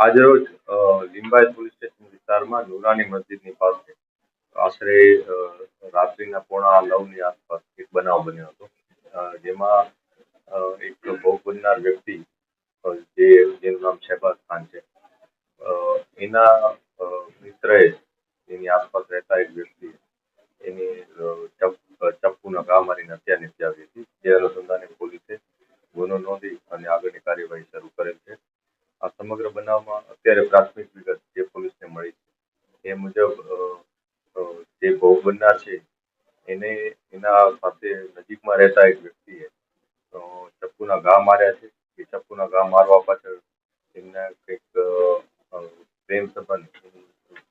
આજરોજ લીંબાયત police station વિસ્તારમાં નુરાની મસ્જિદની પાસે આશરે રાત્રિના 9:15ની આસપાસ એક બનાવ બન્યો હતો, જેમાં એક ભોગ બનનાર વ્યક્તિ જેનું નામ શહેબાઝ ખાન છે, એના મિત્રએ એની આસપાસ રહેતા એક વ્યક્તિ એની ચપ્પુના ઘા મારીને હત્યા નિપજાવી હતી. જે અનુસંધાને પોલીસે ગુનો નોંધી અને આગળની કાર્યવાહી શરૂ કરેલ છે. આ સમગ્ર બનાવમાં અત્યારે પ્રાથમિક વિગત જે પોલીસને મળી છે એ મુજબ જે ભોગ બનનાર છે એને એના સાથે નજીકમાં રહેતા એક વ્યક્તિએ ચપ્પુના ઘા માર્યા છે. એ ચપ્પુના ઘા મારવા પાછળ એમના કંઈક પ્રેમ સંબંધ,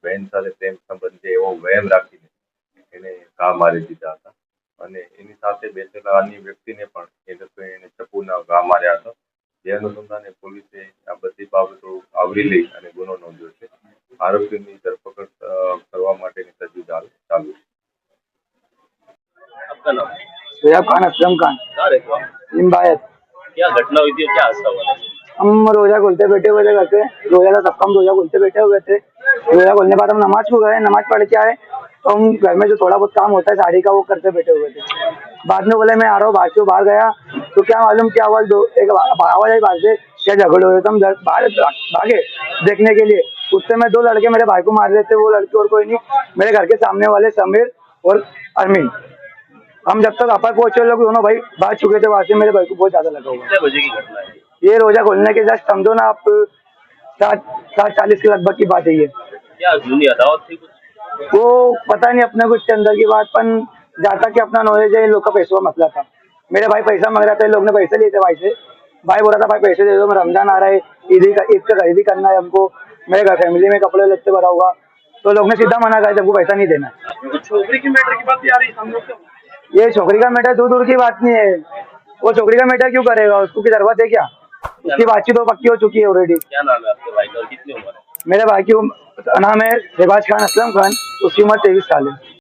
બહેન સાથે પ્રેમ સંબંધ છે એવો વહેમ રાખીને એને ઘા મારી દીધા હતા અને એની સાથે બેઠેલા અન્ય વ્યક્તિને પણ એને ચપ્પુના ઘા માર્યા હતા. જે અનુસંધાને પોલીસે આ બધી બાબતો આવરી લઈ અને ગુનો નોંધ્યો છે. આરોપીની ધરપકડ કરવા માટેની તજવીજ હાલ ચાલુ છે. आपका नाम? सोयाब खान, असलम खान, कहाँ रहते हो आप? लिम्बायत। क्या घटना हुई थी और क्या हादसा हुआ था? हम रोजा खोलते बैठे हुए थे घर पे, रोजा का सबका हम रोजा खोलते बैठे हुए थे। रोजा खोलने के बाद हम नमाज को गए, नमाज पढ़ के आए तो हम घर में जो थोड़ा बहुत काम होता है साड़ी का वो करते बैठे हुए थे। बाद में बोले मैं आ रहा हूँ, बाहर से बाहर गया तो क्या मालूम क्या आवाज एक आवाज आई बाहर से, क्या झगड़े हुए तो हम बाहर भागे देखने के लिए। उससे में 2 लड़के मेरे भाई को मार रहे थे, वो लड़के और कोई नहीं, मेरे घर के सामने वाले समीर और अरमीन। हम जब तक अपर पहुंचे लोग दोनों भाई भाग चुके थे वहां से। मेरे भाई को बहुत ज्यादा लगा हुआ। कितने बजे की घटना है? ये रोजा खोलने के जस्ट समझो ना आप 7:40 के लगभग की बात है ये। क्या जूनी अदावत थी कुछ? वो पता नहीं अपने कुछ अंदर की बात, पर जाता कि अपना नॉलेज है, इन लोग का पैसों का मसला था। मेरे भाई पैसा मांग रहा था, इन लोग ने पैसे लिए थे भाई से। भाई बोल रहा था भाई पैसे दे दो, मैं रमजान आ रहा है, ईद का खरीदी करना है हमको, मेरे घर फैमिली में कपड़े लगते भरा हुआ। तो लोग ने सीधा मना कर हमको पैसा नहीं देना। छोकरी की मैटर की बात आ रही है? ये छोकरी का मैटर दूर दूर की बात नहीं है। वो छोकरी का मैटर क्यों करेगा, उसको की जरूरत है क्या? उसकी बातचीत तो पक्की हो चुकी है ऑलरेडी। क्या नाम है आपके भाई का और कितनी उम्र है? मेरे भाई की नाम है शहबाज खान, असलम खान। उसकी उम्र 23 साल है।